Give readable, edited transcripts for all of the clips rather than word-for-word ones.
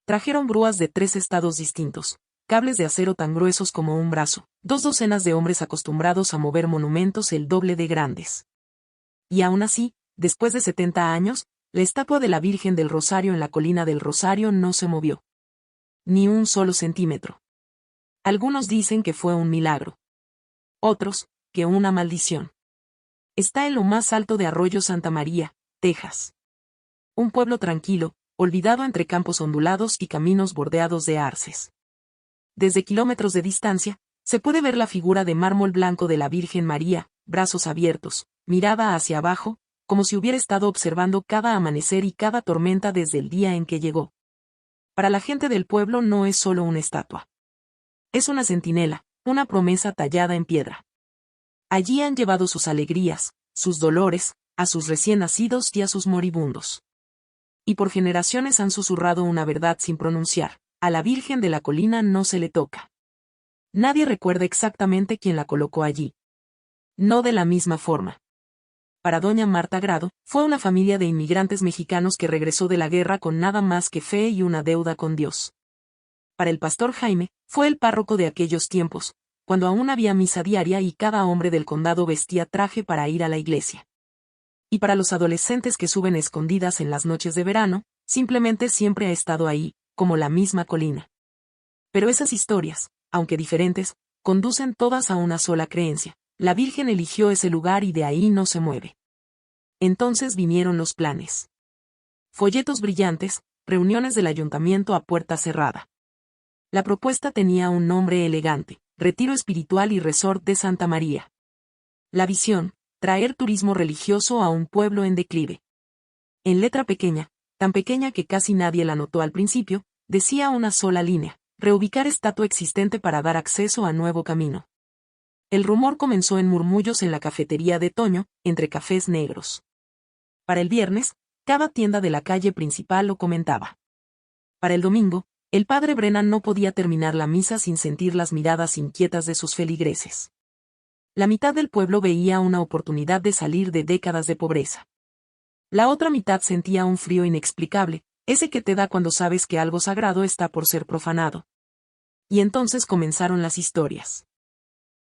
Trajeron grúas de 3 estados distintos, cables de acero tan gruesos como un brazo, 2 docenas de hombres acostumbrados a mover monumentos el doble de grandes. Y aún así, después de 70 años, la estatua de la Virgen del Rosario en la colina del Rosario no se movió. Ni un solo centímetro. Algunos dicen que fue un milagro. Otros, que una maldición. Está en lo más alto de Arroyo Santa María, Texas. Un pueblo tranquilo, olvidado entre campos ondulados y caminos bordeados de arces. Desde kilómetros de distancia, se puede ver la figura de mármol blanco de la Virgen María, brazos abiertos, mirada hacia abajo, como si hubiera estado observando cada amanecer y cada tormenta desde el día en que llegó. Para la gente del pueblo no es solo una estatua. Es una centinela, una promesa tallada en piedra. Allí han llevado sus alegrías, sus dolores, a sus recién nacidos y a sus moribundos. Y por generaciones han susurrado una verdad sin pronunciar: a la Virgen de la Colina no se le toca. Nadie recuerda exactamente quién la colocó allí. No de la misma forma. Para doña Marta Grado, fue una familia de inmigrantes mexicanos que regresó de la guerra con nada más que fe y una deuda con Dios. Para el pastor Jaime, fue el párroco de aquellos tiempos, cuando aún había misa diaria y cada hombre del condado vestía traje para ir a la iglesia. Y para los adolescentes que suben escondidas en las noches de verano, simplemente siempre ha estado ahí, como la misma colina. Pero esas historias, aunque diferentes, conducen todas a una sola creencia: la Virgen eligió ese lugar y de ahí no se mueve. Entonces vinieron los planes. Folletos brillantes, reuniones del ayuntamiento a puerta cerrada. La propuesta tenía un nombre elegante: Retiro Espiritual y Resort de Santa María. La visión: traer turismo religioso a un pueblo en declive. En letra pequeña, tan pequeña que casi nadie la notó al principio, decía una sola línea: reubicar estatua existente para dar acceso a nuevo camino. El rumor comenzó en murmullos en la cafetería de Toño, entre cafés negros. Para el viernes, cada tienda de la calle principal lo comentaba. Para el domingo, el padre Brennan no podía terminar la misa sin sentir las miradas inquietas de sus feligreses. La mitad del pueblo veía una oportunidad de salir de décadas de pobreza. La otra mitad sentía un frío inexplicable, ese que te da cuando sabes que algo sagrado está por ser profanado. Y entonces comenzaron las historias.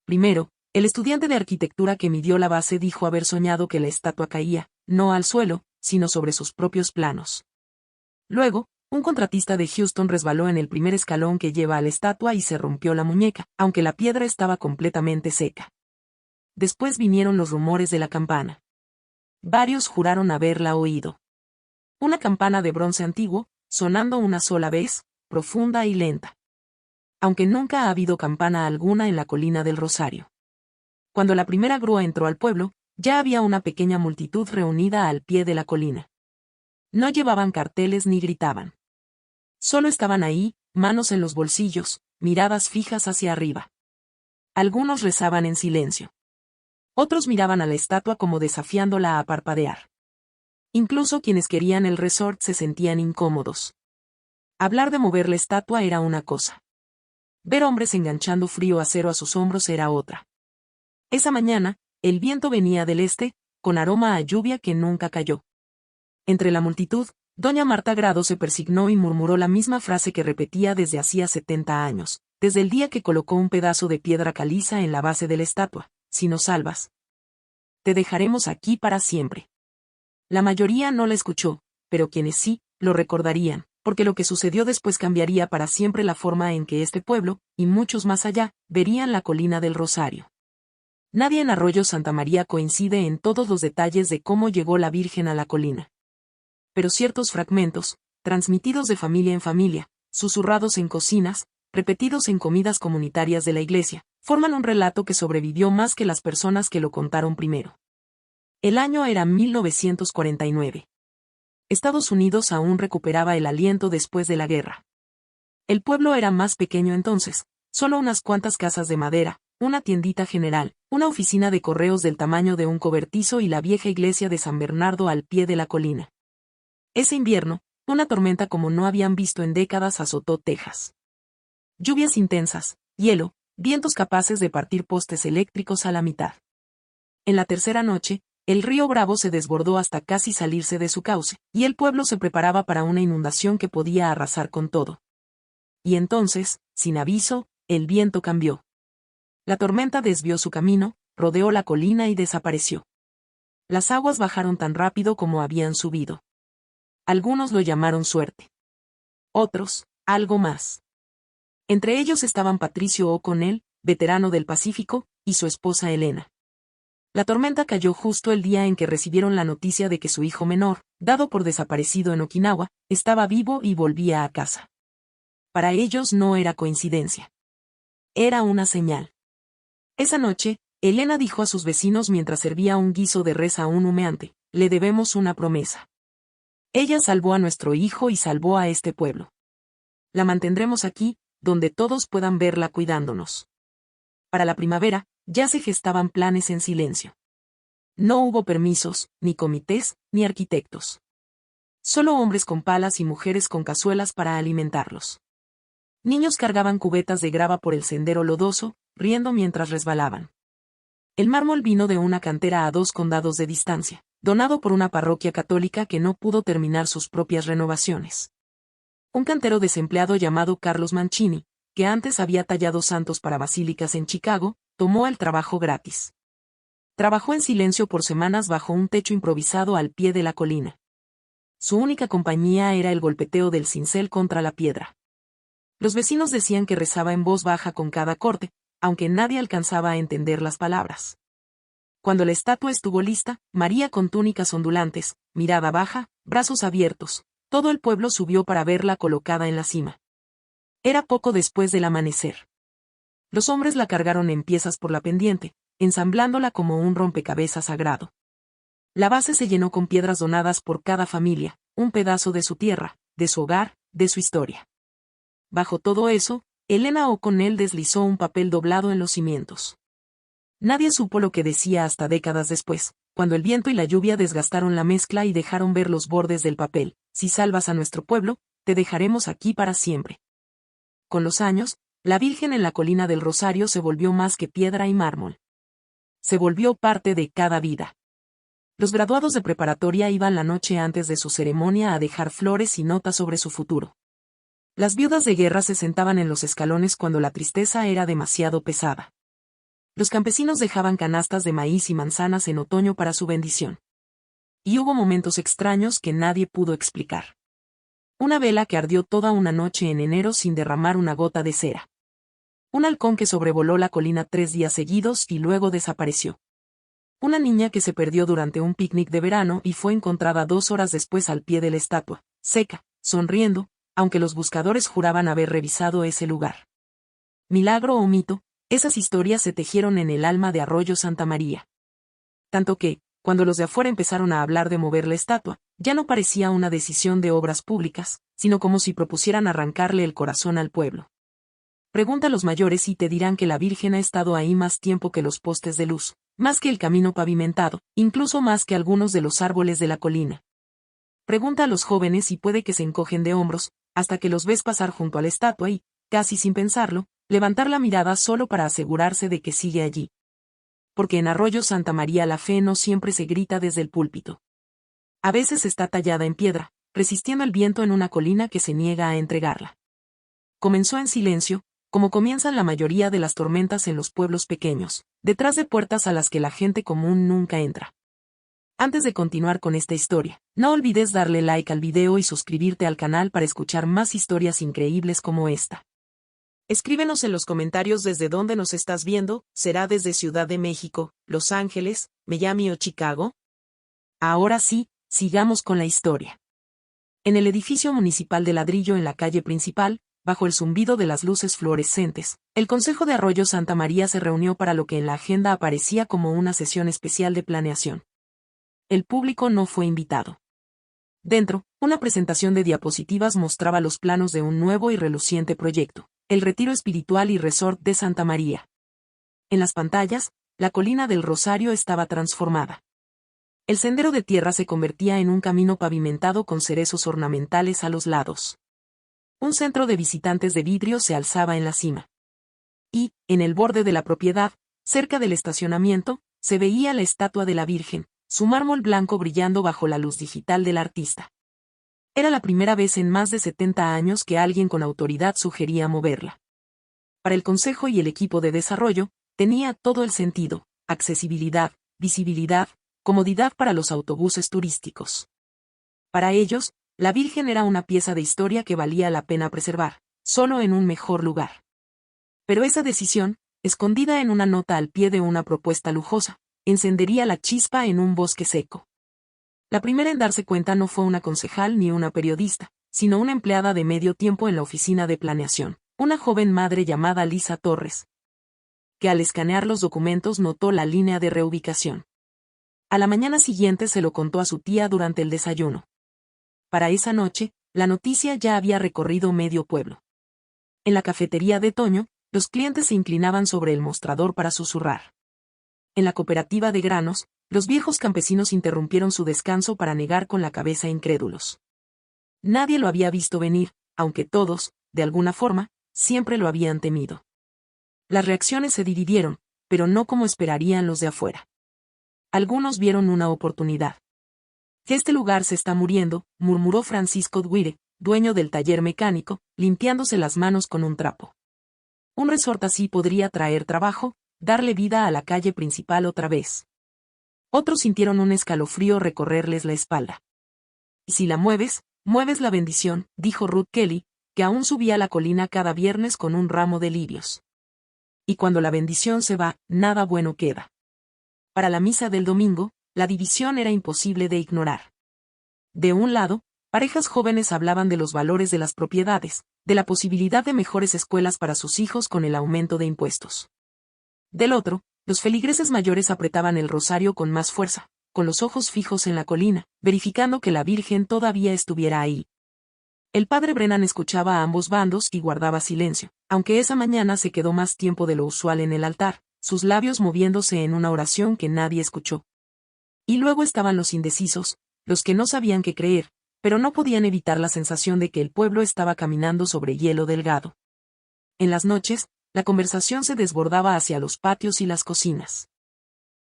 Primero, el estudiante de arquitectura que midió la base dijo haber soñado que la estatua caía, no al suelo, sino sobre sus propios planos. Luego, un contratista de Houston resbaló en el primer escalón que lleva a la estatua y se rompió la muñeca, aunque la piedra estaba completamente seca. Después vinieron los rumores de la campana. Varios juraron haberla oído. Una campana de bronce antiguo, sonando una sola vez, profunda y lenta. Aunque nunca ha habido campana alguna en la colina del Rosario. Cuando la primera grúa entró al pueblo, ya había una pequeña multitud reunida al pie de la colina. No llevaban carteles ni gritaban. Solo estaban ahí, manos en los bolsillos, miradas fijas hacia arriba. Algunos rezaban en silencio. Otros miraban a la estatua como desafiándola a parpadear. Incluso quienes querían el resort se sentían incómodos. Hablar de mover la estatua era una cosa. Ver hombres enganchando frío acero a sus hombros era otra. Esa mañana, el viento venía del este, con aroma a lluvia que nunca cayó. Entre la multitud, doña Marta Grado se persignó y murmuró la misma frase que repetía desde hacía 70 años, desde el día que colocó un pedazo de piedra caliza en la base de la estatua: si nos salvas, te dejaremos aquí para siempre. La mayoría no la escuchó, pero quienes sí, lo recordarían, porque lo que sucedió después cambiaría para siempre la forma en que este pueblo, y muchos más allá, verían la colina del Rosario. Nadie en Arroyo Santa María coincide en todos los detalles de cómo llegó la Virgen a la colina. Pero ciertos fragmentos, transmitidos de familia en familia, susurrados en cocinas, repetidos en comidas comunitarias de la iglesia, forman un relato que sobrevivió más que las personas que lo contaron primero. El año era 1949. Estados Unidos aún recuperaba el aliento después de la guerra. El pueblo era más pequeño entonces, solo unas cuantas casas de madera, una tiendita general, una oficina de correos del tamaño de un cobertizo y la vieja iglesia de San Bernardo al pie de la colina. Ese invierno, una tormenta como no habían visto en décadas azotó Texas. Lluvias intensas, hielo, vientos capaces de partir postes eléctricos a la mitad. En la tercera noche, El río Bravo se desbordó hasta casi salirse de su cauce, y el pueblo se preparaba para una inundación que podía arrasar con todo. Y entonces, sin aviso, el viento cambió. La tormenta desvió su camino, rodeó la colina y desapareció. Las aguas bajaron tan rápido como habían subido. Algunos lo llamaron suerte. Otros, algo más. Entre ellos estaban Patricio O'Connell, veterano del Pacífico, y su esposa Elena. La tormenta cayó justo el día en que recibieron la noticia de que su hijo menor, dado por desaparecido en Okinawa, estaba vivo y volvía a casa. Para ellos no era coincidencia. Era una señal. Esa noche, Elena dijo a sus vecinos mientras servía un guiso de res a un humeante: le debemos una promesa. Ella salvó a nuestro hijo y salvó a este pueblo. La mantendremos aquí, donde todos puedan verla cuidándonos. Para la primavera, ya se gestaban planes en silencio. No hubo permisos, ni comités, ni arquitectos. Solo hombres con palas y mujeres con cazuelas para alimentarlos. Niños cargaban cubetas de grava por el sendero lodoso, riendo mientras resbalaban. El mármol vino de una cantera a 2 condados de distancia, donado por una parroquia católica que no pudo terminar sus propias renovaciones. Un cantero desempleado llamado Carlos Mancini, que antes había tallado santos para basílicas en Chicago, tomó el trabajo gratis. Trabajó en silencio por semanas bajo un techo improvisado al pie de la colina. Su única compañía era el golpeteo del cincel contra la piedra. Los vecinos decían que rezaba en voz baja con cada corte, aunque nadie alcanzaba a entender las palabras. Cuando la estatua estuvo lista, María con túnicas ondulantes, mirada baja, brazos abiertos, todo el pueblo subió para verla colocada en la cima. Era poco después del amanecer. Los hombres la cargaron en piezas por la pendiente, ensamblándola como un rompecabezas sagrado. La base se llenó con piedras donadas por cada familia, un pedazo de su tierra, de su hogar, de su historia. Bajo todo eso, Elena O'Connell deslizó un papel doblado en los cimientos. Nadie supo lo que decía hasta décadas después, cuando el viento y la lluvia desgastaron la mezcla y dejaron ver los bordes del papel: si salvas a nuestro pueblo, te dejaremos aquí para siempre. Con los años, la Virgen en la colina del Rosario se volvió más que piedra y mármol. Se volvió parte de cada vida. Los graduados de preparatoria iban la noche antes de su ceremonia a dejar flores y notas sobre su futuro. Las viudas de guerra se sentaban en los escalones cuando la tristeza era demasiado pesada. Los campesinos dejaban canastas de maíz y manzanas en otoño para su bendición. Y hubo momentos extraños que nadie pudo explicar. Una vela que ardió toda una noche en enero sin derramar una gota de cera. Un halcón que sobrevoló la colina 3 días seguidos y luego desapareció. Una niña que se perdió durante un picnic de verano y fue encontrada 2 horas después al pie de la estatua, seca, sonriendo, aunque los buscadores juraban haber revisado ese lugar. Milagro o mito, esas historias se tejieron en el alma de Arroyo Santa María. Tanto que, cuando los de afuera empezaron a hablar de mover la estatua, ya no parecía una decisión de obras públicas, sino como si propusieran arrancarle el corazón al pueblo. Pregunta a los mayores y te dirán que la Virgen ha estado ahí más tiempo que los postes de luz, más que el camino pavimentado, incluso más que algunos de los árboles de la colina. Pregunta a los jóvenes y puede que se encogen de hombros, hasta que los ves pasar junto a la estatua y, casi sin pensarlo, levantar la mirada solo para asegurarse de que sigue allí. Porque en Arroyo Santa María la fe no siempre se grita desde el púlpito. A veces está tallada en piedra, resistiendo el viento en una colina que se niega a entregarla. Comenzó en silencio, como comienzan la mayoría de las tormentas en los pueblos pequeños, detrás de puertas a las que la gente común nunca entra. Antes de continuar con esta historia, no olvides darle like al video y suscribirte al canal para escuchar más historias increíbles como esta. Escríbenos en los comentarios desde dónde nos estás viendo, ¿será desde Ciudad de México, Los Ángeles, Miami o Chicago? Ahora sí, sigamos con la historia. En el edificio municipal de ladrillo en la calle principal, bajo el zumbido de las luces fluorescentes, el Consejo de Arroyo Santa María se reunió para lo que en la agenda aparecía como una sesión especial de planeación. El público no fue invitado. Dentro, una presentación de diapositivas mostraba los planos de un nuevo y reluciente proyecto, el Retiro Espiritual y Resort de Santa María. En las pantallas, la colina del Rosario estaba transformada. El sendero de tierra se convertía en un camino pavimentado con cerezos ornamentales a los lados. Un centro de visitantes de vidrio se alzaba en la cima. Y, en el borde de la propiedad, cerca del estacionamiento, se veía la estatua de la Virgen, su mármol blanco brillando bajo la luz digital del artista. Era la primera vez en más de 70 años que alguien con autoridad sugería moverla. Para el Consejo y el equipo de desarrollo, tenía todo el sentido: accesibilidad, visibilidad, comodidad para los autobuses turísticos. Para ellos, la Virgen era una pieza de historia que valía la pena preservar, solo en un mejor lugar. Pero esa decisión, escondida en una nota al pie de una propuesta lujosa, encendería la chispa en un bosque seco. La primera en darse cuenta no fue una concejal ni una periodista, sino una empleada de medio tiempo en la oficina de planeación, una joven madre llamada Lisa Torres, que al escanear los documentos notó la línea de reubicación. A la mañana siguiente se lo contó a su tía durante el desayuno. Para esa noche, la noticia ya había recorrido medio pueblo. En la cafetería de Toño, los clientes se inclinaban sobre el mostrador para susurrar. En la cooperativa de granos, los viejos campesinos interrumpieron su descanso para negar con la cabeza incrédulos. Nadie lo había visto venir, aunque todos, de alguna forma, siempre lo habían temido. Las reacciones se dividieron, pero no como esperarían los de afuera. Algunos vieron una oportunidad. «Que este lugar se está muriendo», murmuró Francisco Duire, dueño del taller mecánico, limpiándose las manos con un trapo. Un resort así podría traer trabajo, darle vida a la calle principal otra vez. Otros sintieron un escalofrío recorrerles la espalda. «Y si la mueves, mueves la bendición», dijo Ruth Kelly, que aún subía la colina cada viernes con un ramo de lirios. «Y cuando la bendición se va, nada bueno queda». Para la misa del domingo, la división era imposible de ignorar. De un lado, parejas jóvenes hablaban de los valores de las propiedades, de la posibilidad de mejores escuelas para sus hijos con el aumento de impuestos. Del otro, los feligreses mayores apretaban el rosario con más fuerza, con los ojos fijos en la colina, verificando que la Virgen todavía estuviera ahí. El padre Brennan escuchaba a ambos bandos y guardaba silencio, aunque esa mañana se quedó más tiempo de lo usual en el altar, sus labios moviéndose en una oración que nadie escuchó. Y luego estaban los indecisos, los que no sabían qué creer, pero no podían evitar la sensación de que el pueblo estaba caminando sobre hielo delgado. En las noches, la conversación se desbordaba hacia los patios y las cocinas.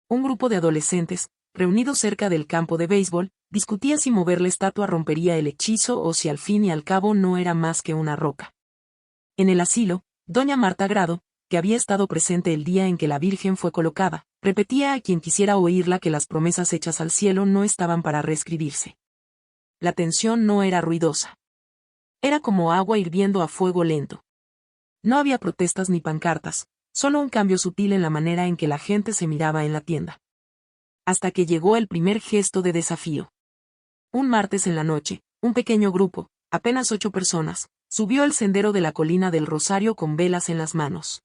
Un grupo de adolescentes, reunidos cerca del campo de béisbol, discutía si mover la estatua rompería el hechizo o si al fin y al cabo no era más que una roca. En el asilo, doña Marta Grado, que había estado presente el día en que la Virgen fue colocada, repetía a quien quisiera oírla que las promesas hechas al cielo no estaban para reescribirse. La tensión no era ruidosa. Era como agua hirviendo a fuego lento. No había protestas ni pancartas, solo un cambio sutil en la manera en que la gente se miraba en la tienda. Hasta que llegó el primer gesto de desafío. Un martes en la noche, un pequeño grupo, apenas 8 personas, subió el sendero de la colina del Rosario con velas en las manos.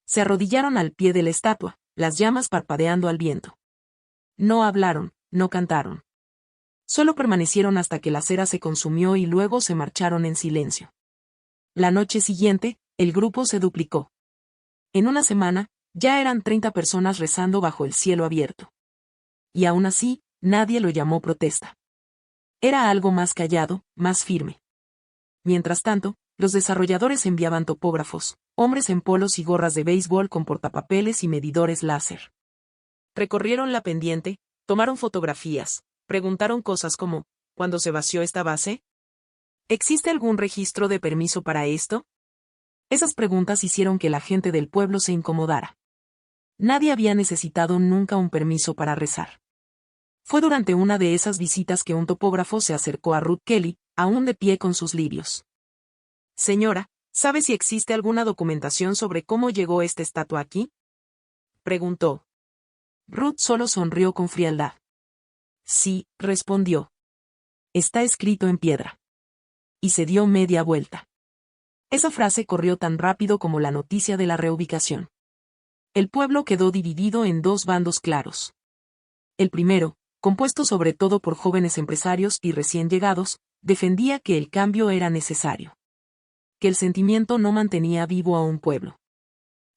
Se arrodillaron al pie de la estatua, las llamas parpadeando al viento. No hablaron, no cantaron. Solo permanecieron hasta que la cera se consumió y luego se marcharon en silencio. La noche siguiente, el grupo se duplicó. En una semana, ya eran 30 personas rezando bajo el cielo abierto. Y aún así, nadie lo llamó protesta. Era algo más callado, más firme. Mientras tanto, los desarrolladores enviaban topógrafos, hombres en polos y gorras de béisbol con portapapeles y medidores láser. Recorrieron la pendiente, tomaron fotografías, preguntaron cosas como, ¿cuándo se vació esta base? ¿Existe algún registro de permiso para esto? Esas preguntas hicieron que la gente del pueblo se incomodara. Nadie había necesitado nunca un permiso para rezar. Fue durante una de esas visitas que un topógrafo se acercó a Ruth Kelly, aún de pie con sus lirios. «Señora, ¿sabe si existe alguna documentación sobre cómo llegó esta estatua aquí?», preguntó. Ruth solo sonrió con frialdad. «Sí», respondió. «Está escrito en piedra». Y se dio media vuelta. Esa frase corrió tan rápido como la noticia de la reubicación. El pueblo quedó dividido en 2 bandos claros. El primero, compuesto sobre todo por jóvenes empresarios y recién llegados, defendía que el cambio era necesario. Que el sentimiento no mantenía vivo a un pueblo.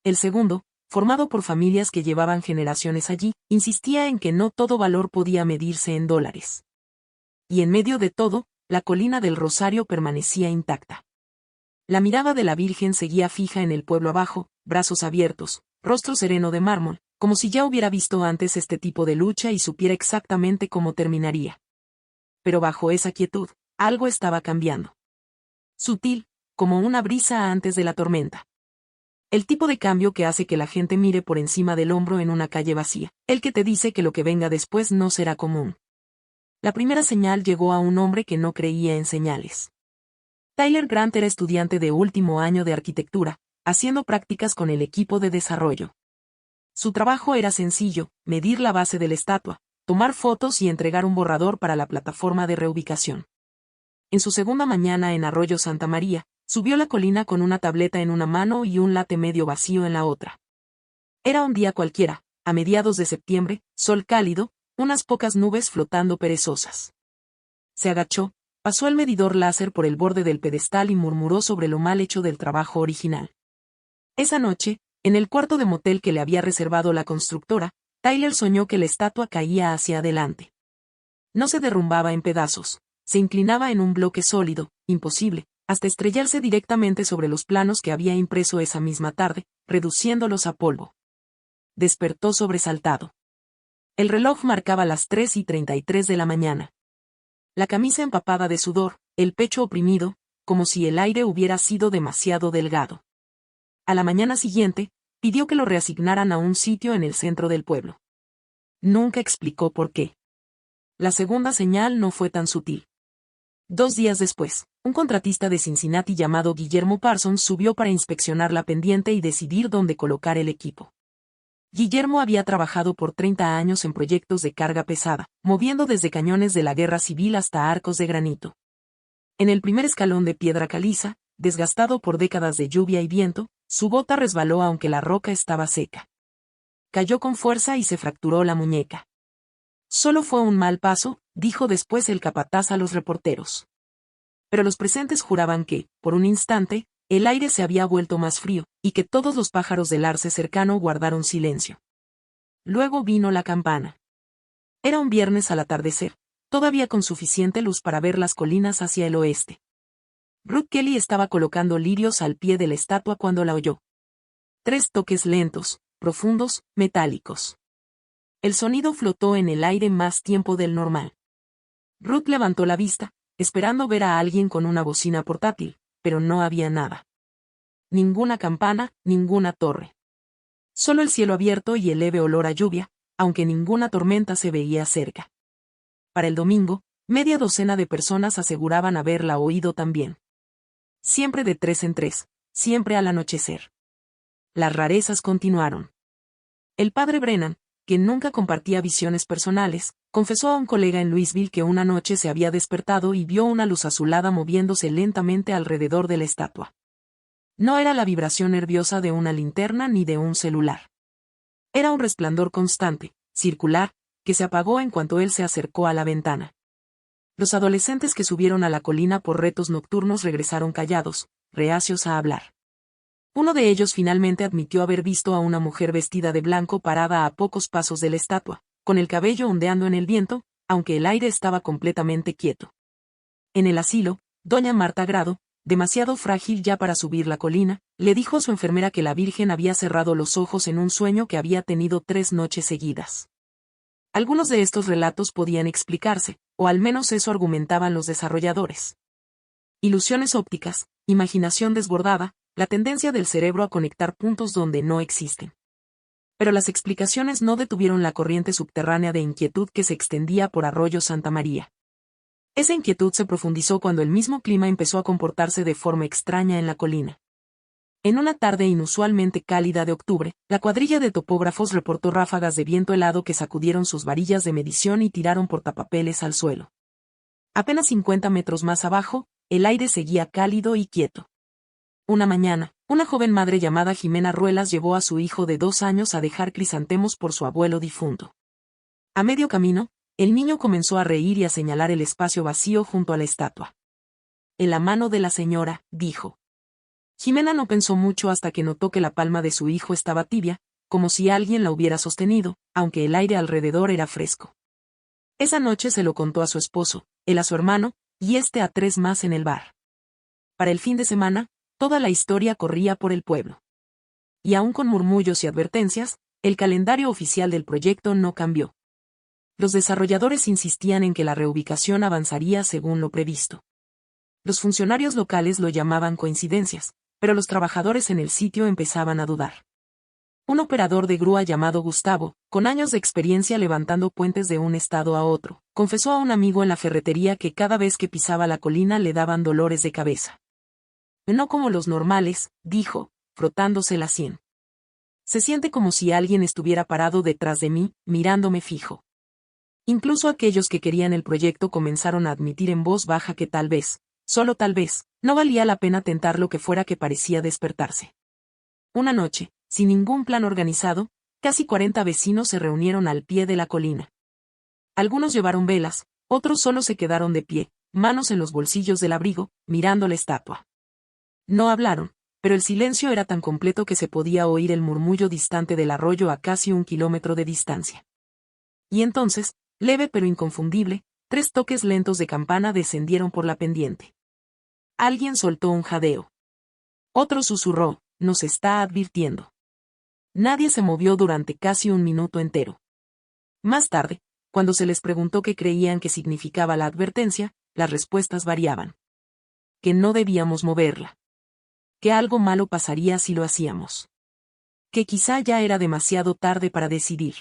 El segundo, formado por familias que llevaban generaciones allí, insistía en que no todo valor podía medirse en dólares. Y en medio de todo, la colina del Rosario permanecía intacta. La mirada de la Virgen seguía fija en el pueblo abajo, brazos abiertos, rostro sereno de mármol, como si ya hubiera visto antes este tipo de lucha y supiera exactamente cómo terminaría. Pero bajo esa quietud, algo estaba cambiando. Sutil, como una brisa antes de la tormenta. El tipo de cambio que hace que la gente mire por encima del hombro en una calle vacía, el que te dice que lo que venga después no será común. La primera señal llegó a un hombre que no creía en señales. Tyler Grant era estudiante de último año de arquitectura, haciendo prácticas con el equipo de desarrollo. Su trabajo era sencillo: medir la base de la estatua, tomar fotos y entregar un borrador para la plataforma de reubicación. En su segunda mañana en Arroyo Santa María, subió la colina con una tableta en una mano y un latte medio vacío en la otra. Era un día cualquiera, a mediados de septiembre, sol cálido, unas pocas nubes flotando perezosas. Se agachó, pasó el medidor láser por el borde del pedestal y murmuró sobre lo mal hecho del trabajo original. Esa noche, en el cuarto de motel que le había reservado la constructora, Tyler soñó que la estatua caía hacia adelante. No se derrumbaba en pedazos, se inclinaba en un bloque sólido, imposible, hasta estrellarse directamente sobre los planos que había impreso esa misma tarde, reduciéndolos a polvo. Despertó sobresaltado. El reloj marcaba las 3:33 de la mañana. La camisa empapada de sudor, el pecho oprimido, como si el aire hubiera sido demasiado delgado. A la mañana siguiente, pidió que lo reasignaran a un sitio en el centro del pueblo. Nunca explicó por qué. La segunda señal no fue tan sutil. 2 días después, un contratista de Cincinnati llamado Guillermo Parsons subió para inspeccionar la pendiente y decidir dónde colocar el equipo. Guillermo había trabajado por 30 años en proyectos de carga pesada, moviendo desde cañones de la guerra civil hasta arcos de granito. En el primer escalón de piedra caliza, desgastado por décadas de lluvia y viento, su bota resbaló aunque la roca estaba seca. Cayó con fuerza y se fracturó la muñeca. Solo fue un mal paso, dijo después el capataz a los reporteros. Pero los presentes juraban que, por un instante, el aire se había vuelto más frío, y que todos los pájaros del arce cercano guardaron silencio. Luego vino la campana. Era un viernes al atardecer, todavía con suficiente luz para ver las colinas hacia el oeste. Ruth Kelly estaba colocando lirios al pie de la estatua cuando la oyó. 3 toques lentos, profundos, metálicos. El sonido flotó en el aire más tiempo del normal. Ruth levantó la vista, esperando ver a alguien con una bocina portátil, pero no había nada. Ninguna campana, ninguna torre. Solo el cielo abierto y el leve olor a lluvia, aunque ninguna tormenta se veía cerca. Para el domingo, media docena de personas aseguraban haberla oído también. Siempre de 3 en 3, siempre al anochecer. Las rarezas continuaron. El padre Brennan, que nunca compartía visiones personales, confesó a un colega en Louisville que una noche se había despertado y vio una luz azulada moviéndose lentamente alrededor de la estatua. No era la vibración nerviosa de una linterna ni de un celular. Era un resplandor constante, circular, que se apagó en cuanto él se acercó a la ventana. Los adolescentes que subieron a la colina por retos nocturnos regresaron callados, reacios a hablar. Uno de ellos finalmente admitió haber visto a una mujer vestida de blanco parada a pocos pasos de la estatua, con el cabello ondeando en el viento, aunque el aire estaba completamente quieto. En el asilo, doña Marta Grado, demasiado frágil ya para subir la colina, le dijo a su enfermera que la Virgen había cerrado los ojos en un sueño que había tenido 3 noches seguidas. Algunos de estos relatos podían explicarse, o al menos eso argumentaban los desarrolladores. Ilusiones ópticas, imaginación desbordada, la tendencia del cerebro a conectar puntos donde no existen. Pero las explicaciones no detuvieron la corriente subterránea de inquietud que se extendía por Arroyo Santa María. Esa inquietud se profundizó cuando el mismo clima empezó a comportarse de forma extraña en la colina. En una tarde inusualmente cálida de octubre, la cuadrilla de topógrafos reportó ráfagas de viento helado que sacudieron sus varillas de medición y tiraron portapapeles al suelo. Apenas 50 metros más abajo, el aire seguía cálido y quieto. Una mañana, una joven madre llamada Jimena Ruelas llevó a su hijo de 2 años a dejar crisantemos por su abuelo difunto. A medio camino, el niño comenzó a reír y a señalar el espacio vacío junto a la estatua. En la mano de la señora, dijo. Jimena no pensó mucho hasta que notó que la palma de su hijo estaba tibia, como si alguien la hubiera sostenido, aunque el aire alrededor era fresco. Esa noche se lo contó a su esposo, él a su hermano, y a 3 más en el bar. Para el fin de semana, toda la historia corría por el pueblo. Y aún con murmullos y advertencias, El calendario oficial del proyecto no cambió. Los desarrolladores insistían en que la reubicación avanzaría según lo previsto. Los funcionarios locales lo llamaban coincidencias, pero los trabajadores en el sitio empezaban a dudar. Un operador de grúa llamado Gustavo, con años de experiencia levantando puentes de un estado a otro, confesó a un amigo en la ferretería que cada vez que pisaba la colina le daban dolores de cabeza. No como los normales, dijo, frotándose la sien. Se siente como si alguien estuviera parado detrás de mí, mirándome fijo. Incluso aquellos que querían el proyecto comenzaron a admitir en voz baja que tal vez, solo tal vez, no valía la pena tentar lo que fuera que parecía despertarse. Una noche, sin ningún plan organizado, casi 40 vecinos se reunieron al pie de la colina. Algunos llevaron velas, otros solo se quedaron de pie, manos en los bolsillos del abrigo, mirando la estatua. No hablaron, pero el silencio era tan completo que se podía oír el murmullo distante del arroyo a casi 1 kilómetro de distancia. Y entonces, leve pero inconfundible, 3 toques lentos de campana descendieron por la pendiente. Alguien soltó un jadeo. Otro susurró, nos está advirtiendo. Nadie se movió durante casi 1 minuto entero. Más tarde, cuando se les preguntó qué creían que significaba la advertencia, las respuestas variaban. Que no debíamos moverla. Que algo malo pasaría si lo hacíamos. Que quizá ya era demasiado tarde para decidir.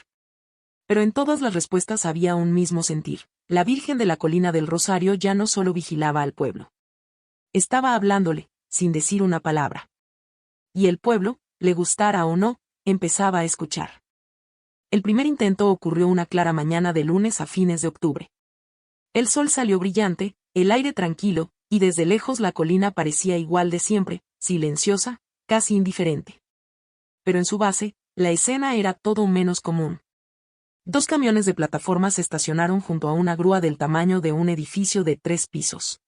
Pero en todas las respuestas había un mismo sentir. La Virgen de la Colina del Rosario ya no solo vigilaba al pueblo. Estaba hablándole, sin decir una palabra. Y el pueblo, le gustara o no, empezaba a escuchar. El primer intento ocurrió una clara mañana de lunes a fines de octubre. El sol salió brillante, el aire tranquilo, y desde lejos la colina parecía igual de siempre, silenciosa, casi indiferente. Pero en su base, la escena era todo menos común. 2 camiones de plataforma se estacionaron junto a una grúa del tamaño de un edificio de 3 pisos.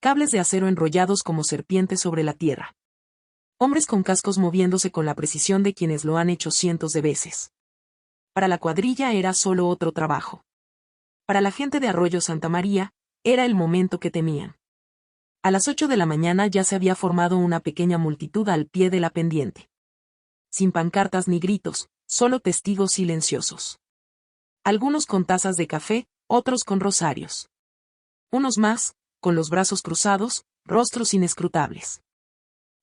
Cables de acero enrollados como serpientes sobre la tierra. Hombres con cascos moviéndose con la precisión de quienes lo han hecho cientos de veces. Para la cuadrilla era solo otro trabajo. Para la gente de Arroyo Santa María, era el momento que temían. A las 8 de la mañana ya se había formado una pequeña multitud al pie de la pendiente. Sin pancartas ni gritos, solo testigos silenciosos. Algunos con tazas de café, otros con rosarios. Unos más, con los brazos cruzados, rostros inescrutables.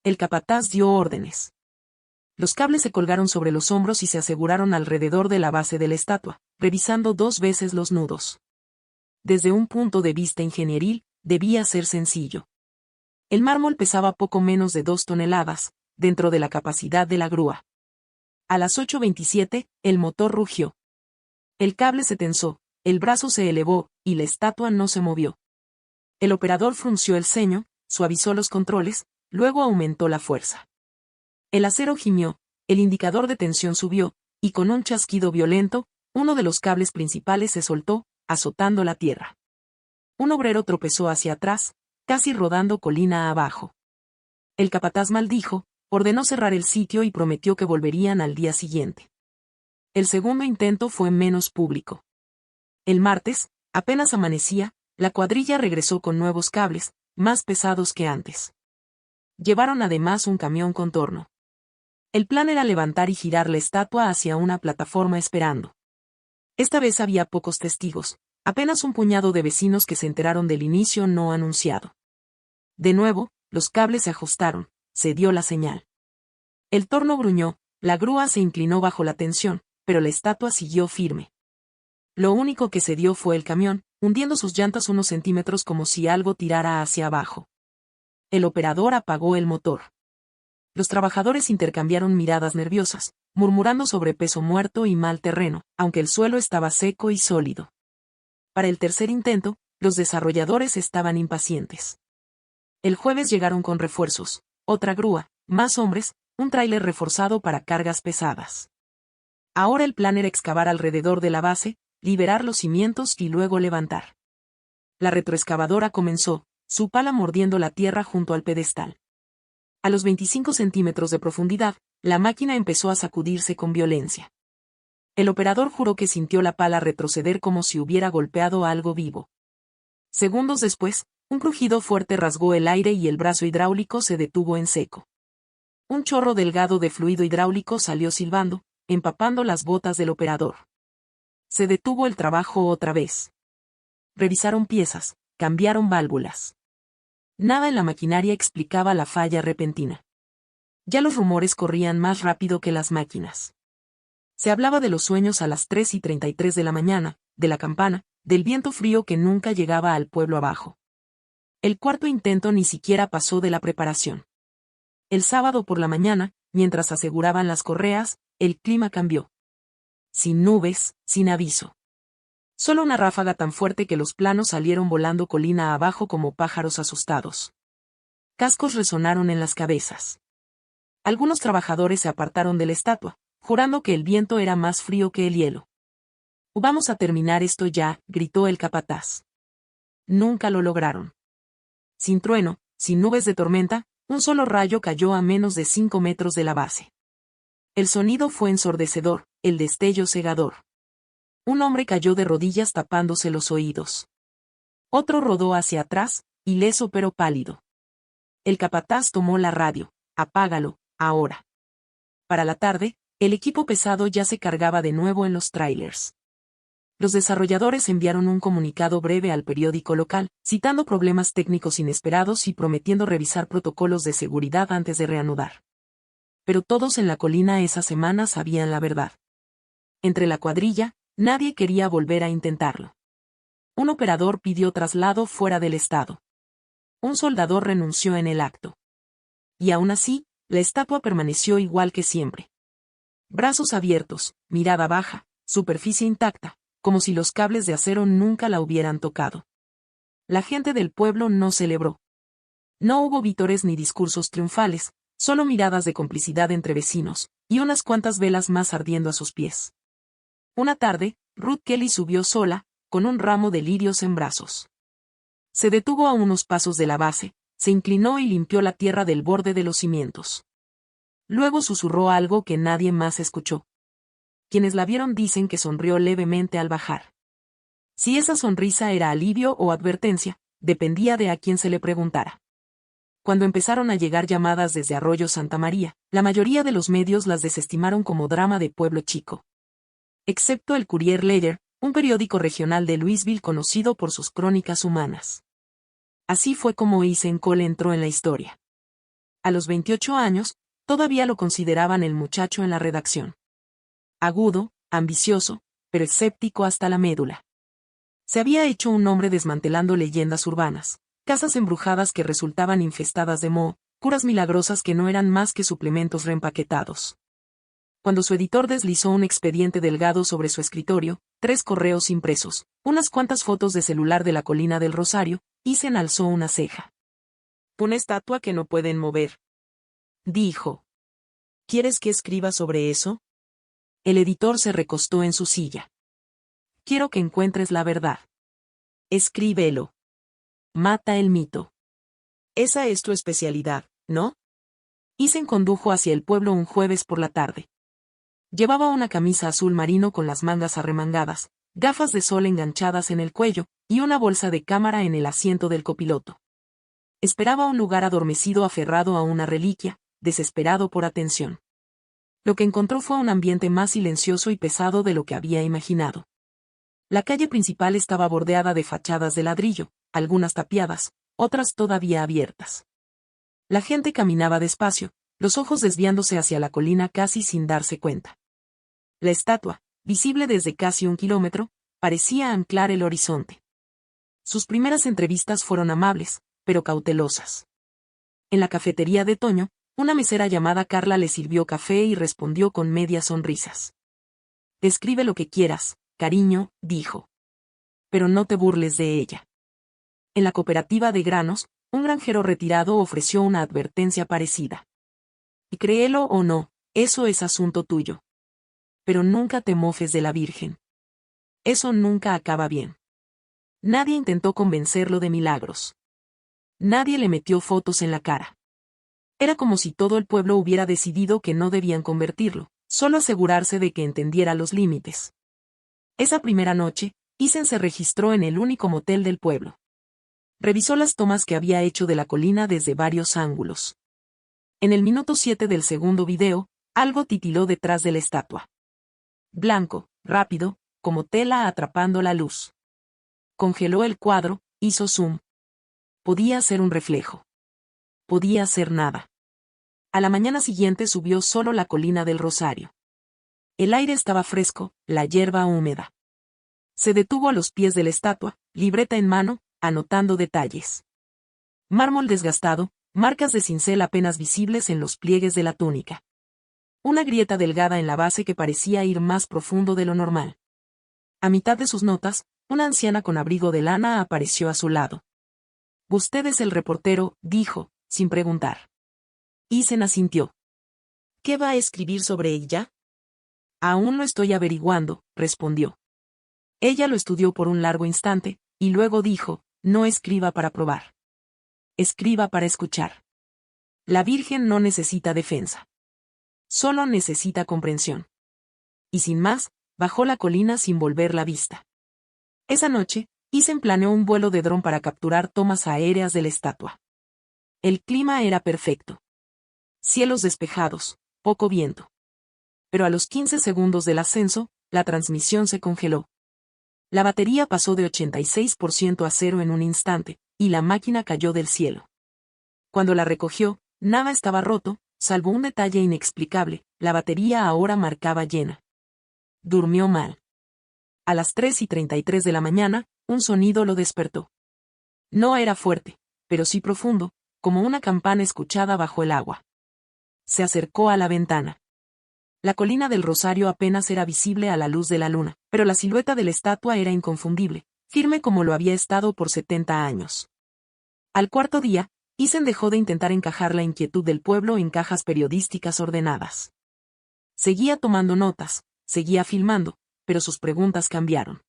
El capataz dio órdenes. Los cables se colgaron sobre los hombros y se aseguraron alrededor de la base de la estatua, revisando 2 veces los nudos. Desde un punto de vista ingenieril, debía ser sencillo. El mármol pesaba poco menos de 2 toneladas, dentro de la capacidad de la grúa. A las 8:27, el motor rugió. El cable se tensó, el brazo se elevó, y la estatua no se movió. El operador frunció el ceño, suavizó los controles, luego aumentó la fuerza. El acero gimió, el indicador de tensión subió, y con un chasquido violento, uno de los cables principales se soltó, azotando la tierra. Un obrero tropezó hacia atrás, casi rodando colina abajo. El capataz maldijo, ordenó cerrar el sitio y prometió que volverían al día siguiente. El segundo intento fue menos público. El martes, apenas amanecía, la cuadrilla regresó con nuevos cables, más pesados que antes. Llevaron además un camión con torno. El plan era levantar y girar la estatua hacia una plataforma esperando. Esta vez había pocos testigos, apenas un puñado de vecinos que se enteraron del inicio no anunciado. De nuevo, los cables se ajustaron, se dio la señal. El torno gruñó, la grúa se inclinó bajo la tensión, pero la estatua siguió firme. Lo único que se dio fue el camión, hundiendo sus llantas unos centímetros como si algo tirara hacia abajo. El operador apagó el motor. Los trabajadores intercambiaron miradas nerviosas, murmurando sobre peso muerto y mal terreno, aunque el suelo estaba seco y sólido. Para el tercer intento, los desarrolladores estaban impacientes. El jueves llegaron con refuerzos, otra grúa, más hombres, un tráiler reforzado para cargas pesadas. Ahora el plan era excavar alrededor de la base, liberar los cimientos y luego levantar. La retroexcavadora comenzó, su pala mordiendo la tierra junto al pedestal. A los 25 centímetros de profundidad, la máquina empezó a sacudirse con violencia. El operador juró que sintió la pala retroceder como si hubiera golpeado a algo vivo. Segundos después, un crujido fuerte rasgó el aire y el brazo hidráulico se detuvo en seco. Un chorro delgado de fluido hidráulico salió silbando, empapando las botas del operador. Se detuvo el trabajo otra vez. Revisaron piezas, cambiaron válvulas. Nada en la maquinaria explicaba la falla repentina. Ya los rumores corrían más rápido que las máquinas. Se hablaba de los sueños a las 3:33 de la mañana, de la campana, del viento frío que nunca llegaba al pueblo abajo. El cuarto intento ni siquiera pasó de la preparación. El sábado por la mañana, mientras aseguraban las correas, el clima cambió. Sin nubes, sin aviso. Solo una ráfaga tan fuerte que los planos salieron volando colina abajo como pájaros asustados. Cascos resonaron en las cabezas. Algunos trabajadores se apartaron de la estatua, jurando que el viento era más frío que el hielo. «Vamos a terminar esto ya», gritó el capataz. Nunca lo lograron. Sin trueno, sin nubes de tormenta, un solo rayo cayó a menos de 5 metros de la base. El sonido fue ensordecedor, el destello cegador. Un hombre cayó de rodillas tapándose los oídos. Otro rodó hacia atrás, ileso pero pálido. El capataz tomó la radio. «Apágalo, ahora». Para la tarde, el equipo pesado ya se cargaba de nuevo en los tráilers. Los desarrolladores enviaron un comunicado breve al periódico local, citando problemas técnicos inesperados y prometiendo revisar protocolos de seguridad antes de reanudar. Pero todos en la colina esa semana sabían la verdad. Entre la cuadrilla, nadie quería volver a intentarlo. Un operador pidió traslado fuera del estado. Un soldador renunció en el acto. Y aún así, la estatua permaneció igual que siempre. Brazos abiertos, mirada baja, superficie intacta, como si los cables de acero nunca la hubieran tocado. La gente del pueblo no celebró. No hubo vítores ni discursos triunfales, solo miradas de complicidad entre vecinos, y unas cuantas velas más ardiendo a sus pies. Una tarde, Ruth Kelly subió sola, con un ramo de lirios en brazos. Se detuvo a unos pasos de la base, se inclinó y limpió la tierra del borde de los cimientos. Luego susurró algo que nadie más escuchó. Quienes la vieron dicen que sonrió levemente al bajar. Si esa sonrisa era alivio o advertencia, dependía de a quién se le preguntara. Cuando empezaron a llegar llamadas desde Arroyo Santa María, la mayoría de los medios las desestimaron como drama de pueblo chico. Excepto el Courier-Ledger, un periódico regional de Louisville conocido por sus crónicas humanas. Así fue como Eisen Cole entró en la historia. A los 28 años, todavía lo consideraban el muchacho en la redacción. Agudo, ambicioso, pero escéptico hasta la médula. Se había hecho un nombre desmantelando leyendas urbanas, casas embrujadas que resultaban infestadas de moho, curas milagrosas que no eran más que suplementos reempaquetados. Cuando su editor deslizó un expediente delgado sobre su escritorio, 3 correos impresos, unas cuantas fotos de celular de la colina del Rosario, Eisen alzó una ceja. «Una estatua que no pueden mover», dijo. «¿Quieres que escriba sobre eso?» El editor se recostó en su silla. «Quiero que encuentres la verdad. Escríbelo. Mata el mito. Esa es tu especialidad, ¿no?» Eisen condujo hacia el pueblo un jueves por la tarde. Llevaba una camisa azul marino con las mangas arremangadas, gafas de sol enganchadas en el cuello, y una bolsa de cámara en el asiento del copiloto. Esperaba un lugar adormecido aferrado a una reliquia, desesperado por atención. Lo que encontró fue un ambiente más silencioso y pesado de lo que había imaginado. La calle principal estaba bordeada de fachadas de ladrillo, algunas tapiadas, otras todavía abiertas. La gente caminaba despacio, los ojos desviándose hacia la colina casi sin darse cuenta. La estatua, visible desde casi 1 kilómetro, parecía anclar el horizonte. Sus primeras entrevistas fueron amables, pero cautelosas. En la cafetería de Toño, una mesera llamada Carla le sirvió café y respondió con medias sonrisas. «Escribe lo que quieras, cariño», dijo. «Pero no te burles de ella». En la cooperativa de granos, un granjero retirado ofreció una advertencia parecida. «Y créelo o no, eso es asunto tuyo. Pero nunca te mofes de la Virgen. Eso nunca acaba bien». Nadie intentó convencerlo de milagros. Nadie le metió fotos en la cara. Era como si todo el pueblo hubiera decidido que no debían convertirlo, solo asegurarse de que entendiera los límites. Esa primera noche, Eisen se registró en el único motel del pueblo. Revisó las tomas que había hecho de la colina desde varios ángulos. En el minuto 7 del segundo video, algo titiló detrás de la estatua. blanco, rápido, como tela atrapando la luz. Congeló el cuadro, hizo zoom. Podía ser un reflejo. Podía ser nada. A la mañana siguiente subió solo la colina del Rosario. El aire estaba fresco, la hierba húmeda. Se detuvo a los pies de la estatua, libreta en mano, anotando detalles. Mármol desgastado, marcas de cincel apenas visibles en los pliegues de la túnica. Una grieta delgada en la base que parecía ir más profundo de lo normal. A mitad de sus notas, una anciana con abrigo de lana apareció a su lado. «Usted es el reportero», dijo, sin preguntar. Isen asintió. «¿Qué va a escribir sobre ella?» «Aún lo estoy averiguando», respondió. Ella lo estudió por un largo instante, y luego dijo, «No escriba para probar. Escriba para escuchar. La Virgen no necesita defensa. Solo necesita comprensión». Y sin más, bajó la colina sin volver la vista. Esa noche, Isen planeó un vuelo de dron para capturar tomas aéreas de la estatua. El clima era perfecto. Cielos despejados, poco viento. Pero a los 15 segundos del ascenso, la transmisión se congeló. La batería pasó de 86% a 0 en un instante, y la máquina cayó del cielo. Cuando la recogió, nada estaba roto, salvo un detalle inexplicable: la batería ahora marcaba llena. Durmió mal. A las 3:33 de la mañana, un sonido lo despertó. No era fuerte, pero sí profundo, como una campana escuchada bajo el agua. Se acercó a la ventana. La colina del Rosario apenas era visible a la luz de la luna, pero la silueta de la estatua era inconfundible, firme como lo había estado por 70 años. Al cuarto día, Isen dejó de intentar encajar la inquietud del pueblo en cajas periodísticas ordenadas. Seguía tomando notas, seguía filmando, pero sus preguntas cambiaron.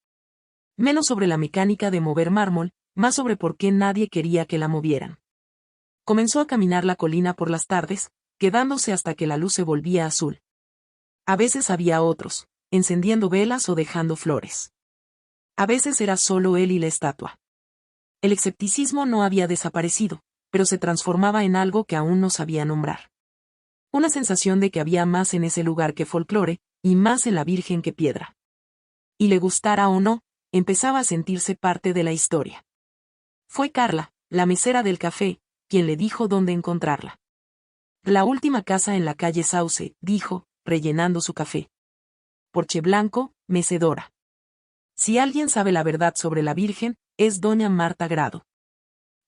Menos sobre la mecánica de mover mármol, más sobre por qué nadie quería que la movieran. Comenzó a caminar la colina por las tardes, quedándose hasta que la luz se volvía azul. A veces había otros, encendiendo velas o dejando flores. A veces era solo él y la estatua. El escepticismo no había desaparecido, pero se transformaba en algo que aún no sabía nombrar. Una sensación de que había más en ese lugar que folclore, y más en la Virgen que piedra. Y le gustara o no, empezaba a sentirse parte de la historia. Fue Carla, la mesera del café, quien le dijo dónde encontrarla. La última casa en la calle Sauce, dijo, rellenando su café. Porche blanco, mecedora. Si alguien sabe la verdad sobre la Virgen, es doña Marta Grado.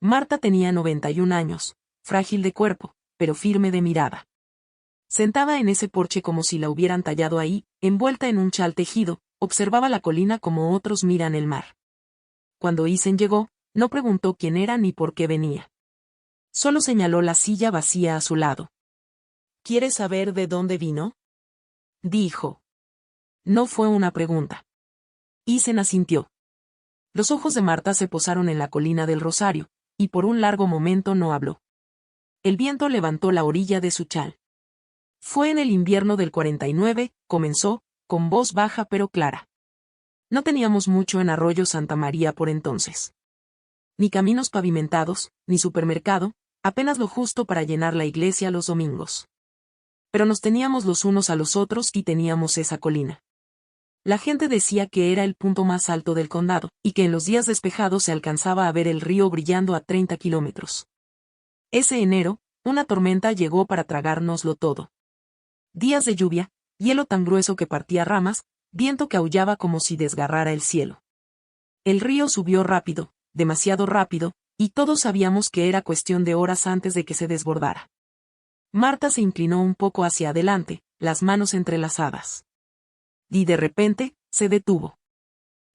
Marta tenía 91 años, frágil de cuerpo, pero firme de mirada. Sentada en ese porche como si la hubieran tallado ahí, envuelta en un chal tejido, observaba la colina como otros miran el mar. Cuando Isen llegó, no preguntó quién era ni por qué venía. Solo señaló la silla vacía a su lado. ¿Quieres saber de dónde vino?, dijo. No fue una pregunta. Isen asintió. Los ojos de Marta se posaron en la colina del Rosario, y por un largo momento no habló. El viento levantó la orilla de su chal. Fue en el invierno del 49, comenzó, con voz baja pero clara. No teníamos mucho en Arroyo Santa María por entonces. Ni caminos pavimentados, ni supermercado, apenas lo justo para llenar la iglesia los domingos. Pero nos teníamos los unos a los otros y teníamos esa colina. La gente decía que era el punto más alto del condado, y que en los días despejados se alcanzaba a ver el río brillando a 30 kilómetros. Ese enero, una tormenta llegó para tragárnoslo todo. Días de lluvia, hielo tan grueso que partía ramas, viento que aullaba como si desgarrara el cielo. El río subió rápido, demasiado rápido, y todos sabíamos que era cuestión de horas antes de que se desbordara. Marta se inclinó un poco hacia adelante, las manos entrelazadas. Y de repente, se detuvo.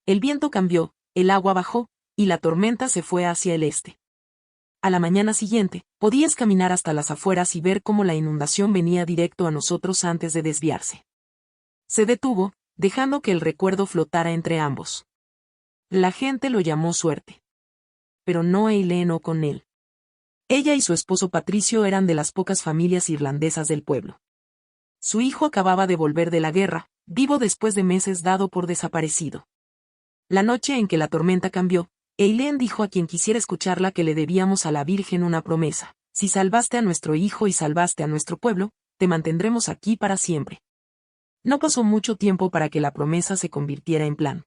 El viento cambió, el agua bajó, y la tormenta se fue hacia el este. A la mañana siguiente, podías caminar hasta las afueras y ver cómo la inundación venía directo a nosotros antes de desviarse. Se detuvo, dejando que el recuerdo flotara entre ambos. La gente lo llamó suerte. Pero no Eileen o con él. Ella y su esposo Patricio eran de las pocas familias irlandesas del pueblo. Su hijo acababa de volver de la guerra, vivo después de meses dado por desaparecido. La noche en que la tormenta cambió, Eileen dijo a quien quisiera escucharla que le debíamos a la Virgen una promesa: si salvaste a nuestro hijo y salvaste a nuestro pueblo, te mantendremos aquí para siempre. No pasó mucho tiempo para que la promesa se convirtiera en plan.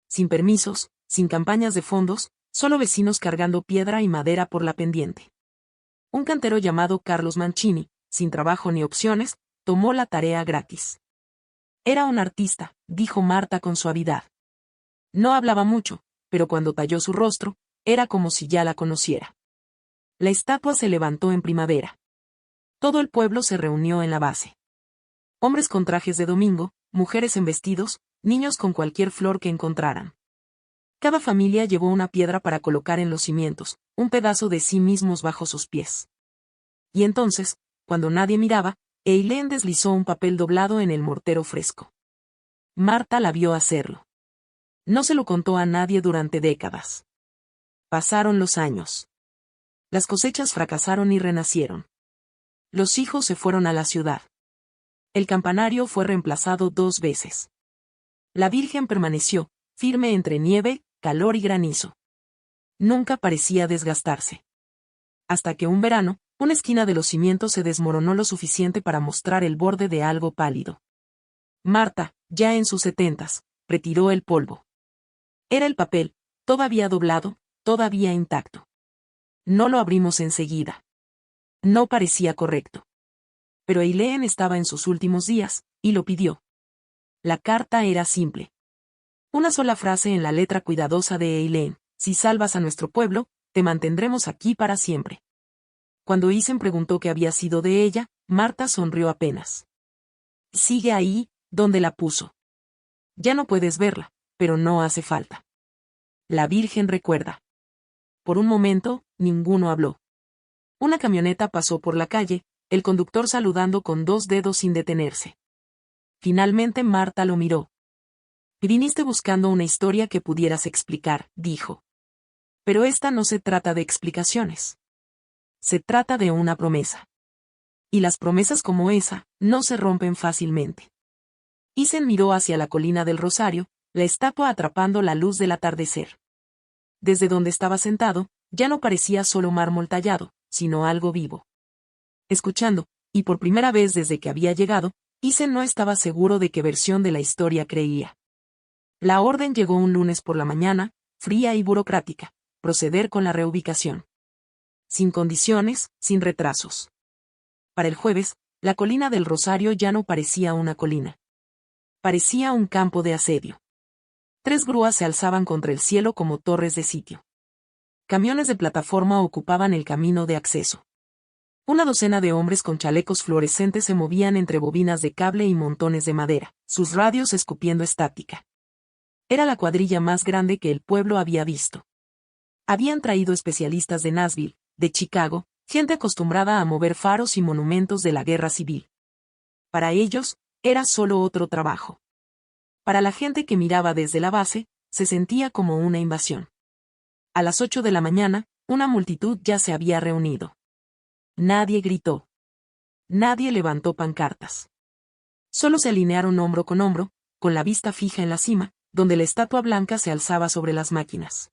Sin permisos, sin campañas de fondos, solo vecinos cargando piedra y madera por la pendiente. Un cantero llamado Carlos Mancini, sin trabajo ni opciones, tomó la tarea gratis. Era un artista, dijo Marta con suavidad. No hablaba mucho, pero cuando talló su rostro, era como si ya la conociera. La estatua se levantó en primavera. Todo el pueblo se reunió en la base. Hombres con trajes de domingo, mujeres en vestidos, niños con cualquier flor que encontraran. Cada familia llevó una piedra para colocar en los cimientos, un pedazo de sí mismos bajo sus pies. Y entonces, cuando nadie miraba, Eileen deslizó un papel doblado en el mortero fresco. Marta la vio hacerlo. No se lo contó a nadie durante décadas. Pasaron los años. Las cosechas fracasaron y renacieron. Los hijos se fueron a la ciudad. El campanario fue reemplazado 2 veces. La Virgen permaneció, firme entre nieve, calor y granizo. Nunca parecía desgastarse. Hasta que un verano, una esquina de los cimientos se desmoronó lo suficiente para mostrar el borde de algo pálido. Marta, ya en sus 70s, retiró el polvo. Era el papel, todavía doblado, todavía intacto. No lo abrimos enseguida. No parecía correcto. Pero Eileen estaba en sus últimos días, y lo pidió. La carta era simple. Una sola frase en la letra cuidadosa de Eileen: si salvas a nuestro pueblo, te mantendremos aquí para siempre. Cuando Isen preguntó qué había sido de ella, Marta sonrió apenas. Sigue ahí, donde la puso. Ya no puedes verla, pero no hace falta. La Virgen recuerda. Por un momento, ninguno habló. Una camioneta pasó por la calle, el conductor saludando con 2 dedos sin detenerse. Finalmente Marta lo miró. Viniste buscando una historia que pudieras explicar, dijo. Pero esta no se trata de explicaciones. Se trata de una promesa. Y las promesas como esa, no se rompen fácilmente. Isen miró hacia la colina del Rosario, la estatua atrapando la luz del atardecer. Desde donde estaba sentado, ya no parecía solo mármol tallado, sino algo vivo. Escuchando, y por primera vez desde que había llegado, Isen no estaba seguro de qué versión de la historia creía. La orden llegó un lunes por la mañana, fría y burocrática: proceder con la reubicación. Sin condiciones, sin retrasos. Para el jueves, la colina del Rosario ya no parecía una colina. Parecía un campo de asedio. 3 grúas se alzaban contra el cielo como torres de sitio. Camiones de plataforma ocupaban el camino de acceso. Una docena de hombres con chalecos fluorescentes se movían entre bobinas de cable y montones de madera, sus radios escupiendo estática. Era la cuadrilla más grande que el pueblo había visto. Habían traído especialistas de Nashville, de Chicago, gente acostumbrada a mover faros y monumentos de la guerra civil. Para ellos, era solo otro trabajo. Para la gente que miraba desde la base, se sentía como una invasión. A las 8 de la mañana, una multitud ya se había reunido. Nadie gritó. Nadie levantó pancartas. Solo se alinearon hombro con hombro, con la vista fija en la cima, donde la estatua blanca se alzaba sobre las máquinas.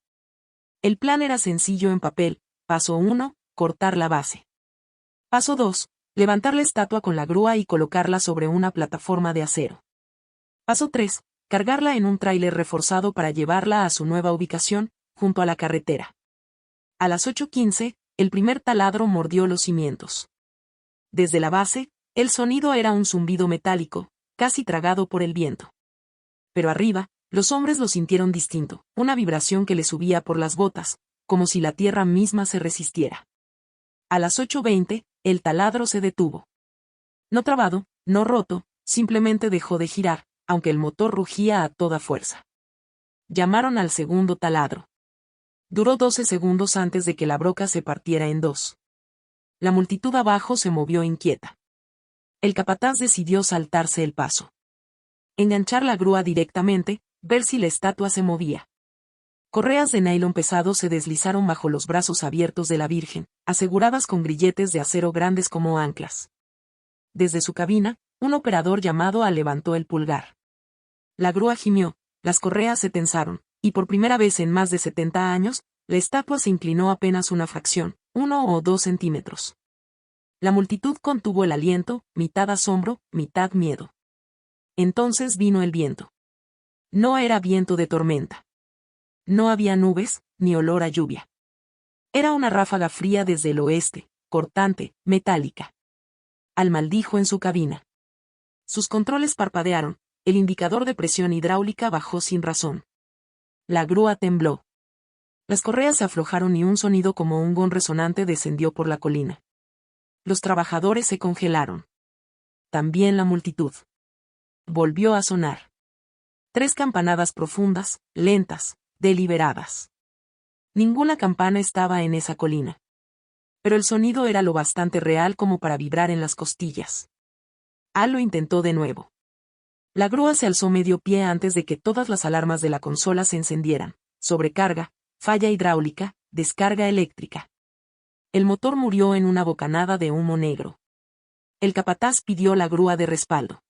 El plan era sencillo en papel: paso 1, cortar la base. Paso 2, levantar la estatua con la grúa y colocarla sobre una plataforma de acero. Paso 3, cargarla en un tráiler reforzado para llevarla a su nueva ubicación, junto a la carretera. A las 8:15, el primer taladro mordió los cimientos. Desde la base, el sonido era un zumbido metálico, casi tragado por el viento. Pero arriba, los hombres lo sintieron distinto, una vibración que le subía por las botas, como si la tierra misma se resistiera. A las 8:20, el taladro se detuvo. No trabado, no roto, simplemente dejó de girar, aunque el motor rugía a toda fuerza. Llamaron al segundo taladro. Duró 12 segundos antes de que la broca se partiera en 2. La multitud abajo se movió inquieta. El capataz decidió saltarse el paso. Enganchar la grúa directamente, ver si la estatua se movía. Correas de nylon pesado se deslizaron bajo los brazos abiertos de la Virgen, aseguradas con grilletes de acero grandes como anclas. Desde su cabina, un operador llamado A levantó el pulgar. La grúa gimió, las correas se tensaron, y por primera vez en más de 70 años, la estatua se inclinó apenas una fracción, 1 o 2 centímetros. La multitud contuvo el aliento, mitad asombro, mitad miedo. Entonces vino el viento. No era viento de tormenta. No había nubes, ni olor a lluvia. Era una ráfaga fría desde el oeste, cortante, metálica. Al maldijo en su cabina. Sus controles parpadearon, el indicador de presión hidráulica bajó sin razón. La grúa tembló. Las correas se aflojaron y un sonido como un gong resonante descendió por la colina. Los trabajadores se congelaron. También la multitud. Volvió a sonar. 3 campanadas profundas, lentas, deliberadas. Ninguna campana estaba en esa colina. Pero el sonido era lo bastante real como para vibrar en las costillas. Al lo intentó de nuevo. La grúa se alzó medio pie antes de que todas las alarmas de la consola se encendieran. Sobrecarga, falla hidráulica, descarga eléctrica. El motor murió en una bocanada de humo negro. El capataz pidió la grúa de respaldo.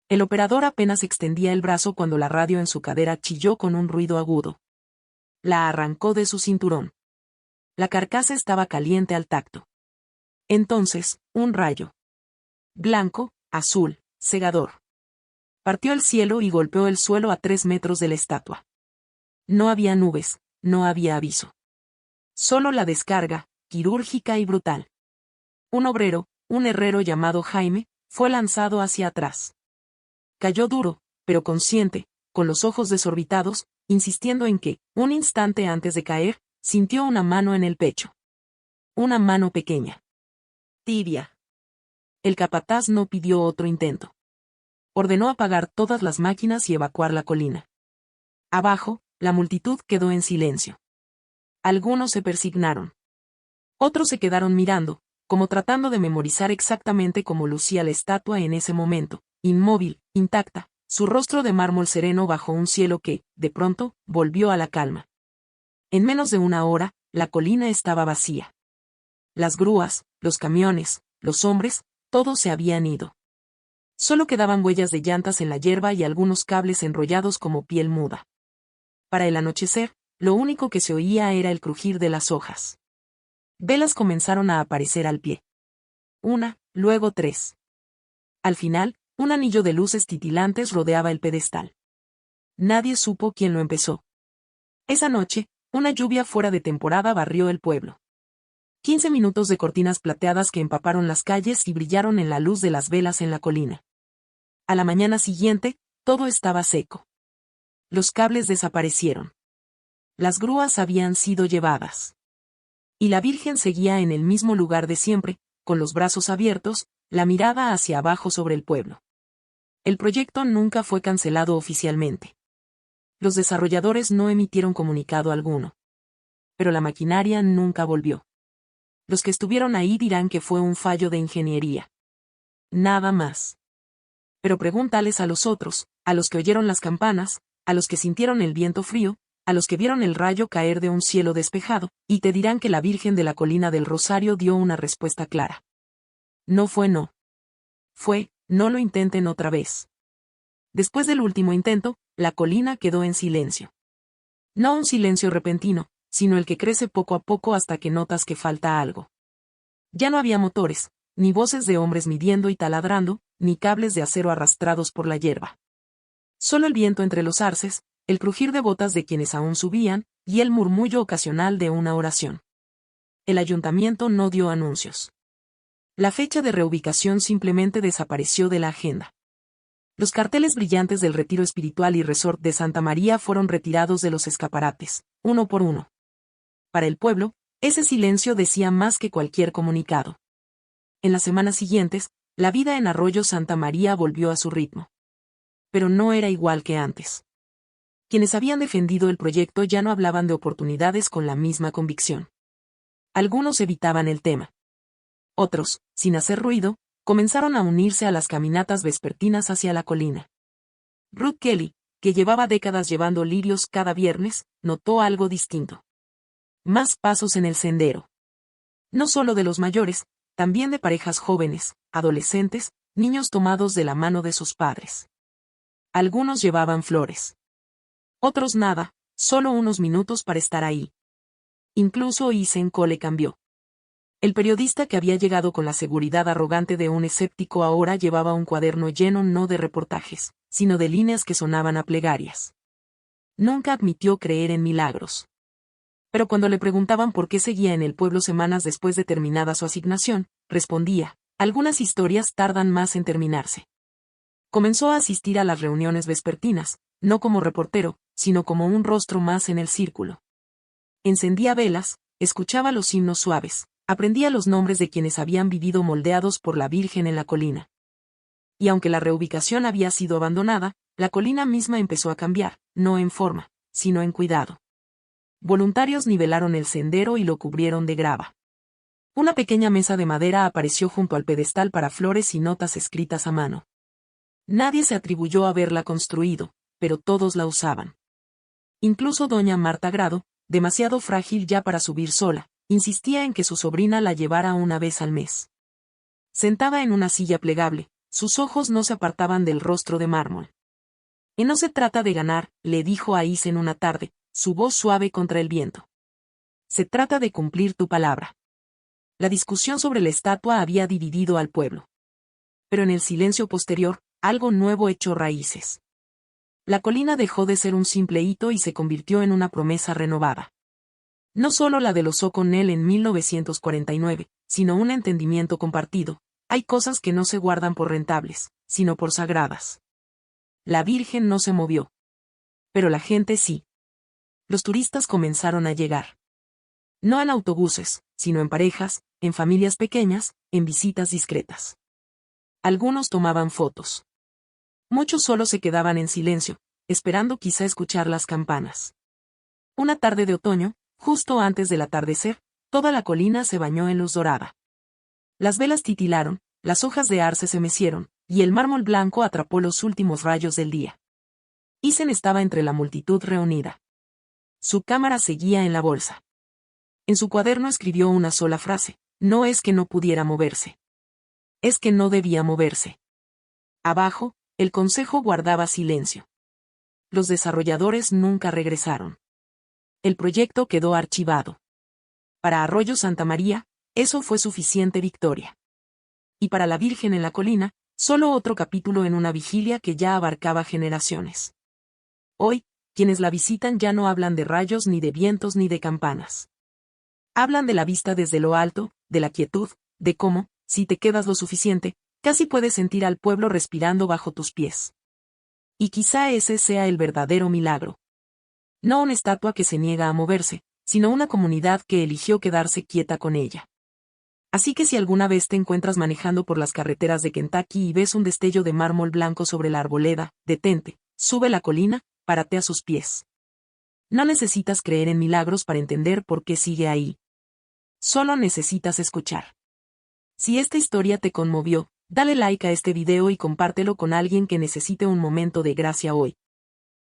El operador apenas extendía el brazo cuando la radio en su cadera chilló con un ruido agudo. La arrancó de su cinturón. La carcasa estaba caliente al tacto. Entonces, un rayo. Blanco, azul, cegador. Partió el cielo y golpeó el suelo a 3 metros de la estatua. No había nubes, no había aviso. Solo la descarga, quirúrgica y brutal. Un obrero, un herrero llamado Jaime, fue lanzado hacia atrás. Cayó duro, pero consciente, con los ojos desorbitados, insistiendo en que, un instante antes de caer, sintió una mano en el pecho. Una mano pequeña. Tibia. El capataz no pidió otro intento. Ordenó apagar todas las máquinas y evacuar la colina. Abajo, la multitud quedó en silencio. Algunos se persignaron. Otros se quedaron mirando, como tratando de memorizar exactamente cómo lucía la estatua en ese momento, inmóvil, intacta, su rostro de mármol sereno bajo un cielo que, de pronto, volvió a la calma. En menos de una hora, la colina estaba vacía. Las grúas, los camiones, los hombres, todos se habían ido. Solo quedaban huellas de llantas en la hierba y algunos cables enrollados como piel muda. Para el anochecer, lo único que se oía era el crujir de las hojas. Velas comenzaron a aparecer al pie. 1, luego 3. Al final, un anillo de luces titilantes rodeaba el pedestal. Nadie supo quién lo empezó. Esa noche, una lluvia fuera de temporada barrió el pueblo. 15 minutos de cortinas plateadas que empaparon las calles y brillaron en la luz de las velas en la colina. A la mañana siguiente, todo estaba seco. Los cables desaparecieron. Las grúas habían sido llevadas. Y la Virgen seguía en el mismo lugar de siempre, con los brazos abiertos, la mirada hacia abajo sobre el pueblo. El proyecto nunca fue cancelado oficialmente. Los desarrolladores no emitieron comunicado alguno. Pero la maquinaria nunca volvió. Los que estuvieron ahí dirán que fue un fallo de ingeniería. Nada más. Pero pregúntales a los otros, a los que oyeron las campanas, a los que sintieron el viento frío, a los que vieron el rayo caer de un cielo despejado, y te dirán que la Virgen de la Colina del Rosario dio una respuesta clara. No fue no. Fue, no lo intenten otra vez. Después del último intento, la colina quedó en silencio. No un silencio repentino, sino el que crece poco a poco hasta que notas que falta algo. Ya no había motores, ni voces de hombres midiendo y taladrando, ni cables de acero arrastrados por la hierba. Solo el viento entre los arces, el crujir de botas de quienes aún subían, y el murmullo ocasional de una oración. El ayuntamiento no dio anuncios. La fecha de reubicación simplemente desapareció de la agenda. Los carteles brillantes del Retiro Espiritual y Resort de Santa María fueron retirados de los escaparates, uno por uno. Para el pueblo, ese silencio decía más que cualquier comunicado. En las semanas siguientes, la vida en Arroyo Santa María volvió a su ritmo. Pero no era igual que antes. Quienes habían defendido el proyecto ya no hablaban de oportunidades con la misma convicción. Algunos evitaban el tema. Otros, sin hacer ruido, comenzaron a unirse a las caminatas vespertinas hacia la colina. Ruth Kelly, que llevaba décadas llevando lirios cada viernes, notó algo distinto. Más pasos en el sendero. No solo de los mayores, también de parejas jóvenes, adolescentes, niños tomados de la mano de sus padres. Algunos llevaban flores. Otros nada, solo unos minutos para estar ahí. Incluso Isen Cole cambió. El periodista que había llegado con la seguridad arrogante de un escéptico ahora llevaba un cuaderno lleno no de reportajes, sino de líneas que sonaban a plegarias. Nunca admitió creer en milagros. Pero cuando le preguntaban por qué seguía en el pueblo semanas después de terminada su asignación, respondía: algunas historias tardan más en terminarse. Comenzó a asistir a las reuniones vespertinas, no como reportero, sino como un rostro más en el círculo. Encendía velas, escuchaba los himnos suaves, aprendía los nombres de quienes habían vivido moldeados por la Virgen en la colina. Y aunque la reubicación había sido abandonada, la colina misma empezó a cambiar, no en forma, sino en cuidado. Voluntarios nivelaron el sendero y lo cubrieron de grava. Una pequeña mesa de madera apareció junto al pedestal para flores y notas escritas a mano. Nadie se atribuyó a haberla construido, pero todos la usaban. Incluso doña Marta Grado, demasiado frágil ya para subir sola, insistía en que su sobrina la llevara una vez al mes. Sentada en una silla plegable, sus ojos no se apartaban del rostro de mármol. Y no se trata de ganar, le dijo a Isen una tarde, su voz suave contra el viento. Se trata de cumplir tu palabra. La discusión sobre la estatua había dividido al pueblo. Pero en el silencio posterior, algo nuevo echó raíces. La colina dejó de ser un simple hito y se convirtió en una promesa renovada. No solo la del oso con él en 1949, sino un entendimiento compartido: hay cosas que no se guardan por rentables, sino por sagradas. La Virgen no se movió. Pero la gente sí. Los turistas comenzaron a llegar. No en autobuses, sino en parejas, en familias pequeñas, en visitas discretas. Algunos tomaban fotos. Muchos solo se quedaban en silencio, esperando quizá escuchar las campanas. Una tarde de otoño, justo antes del atardecer, toda la colina se bañó en luz dorada. Las velas titilaron, las hojas de arce se mecieron, y el mármol blanco atrapó los últimos rayos del día. Isen estaba entre la multitud reunida. Su cámara seguía en la bolsa. En su cuaderno escribió una sola frase: no es que no pudiera moverse. Es que no debía moverse. Abajo, el consejo guardaba silencio. Los desarrolladores nunca regresaron. El proyecto quedó archivado. Para Arroyo Santa María, eso fue suficiente victoria. Y para la Virgen en la colina, solo otro capítulo en una vigilia que ya abarcaba generaciones. Hoy, quienes la visitan ya no hablan de rayos ni de vientos ni de campanas. Hablan de la vista desde lo alto, de la quietud, de cómo, si te quedas lo suficiente, casi puedes sentir al pueblo respirando bajo tus pies. Y quizá ese sea el verdadero milagro. No una estatua que se niega a moverse, sino una comunidad que eligió quedarse quieta con ella. Así que si alguna vez te encuentras manejando por las carreteras de Kentucky y ves un destello de mármol blanco sobre la arboleda, detente, sube la colina, párate a sus pies. No necesitas creer en milagros para entender por qué sigue ahí. Solo necesitas escuchar. Si esta historia te conmovió, dale like a este video y compártelo con alguien que necesite un momento de gracia hoy.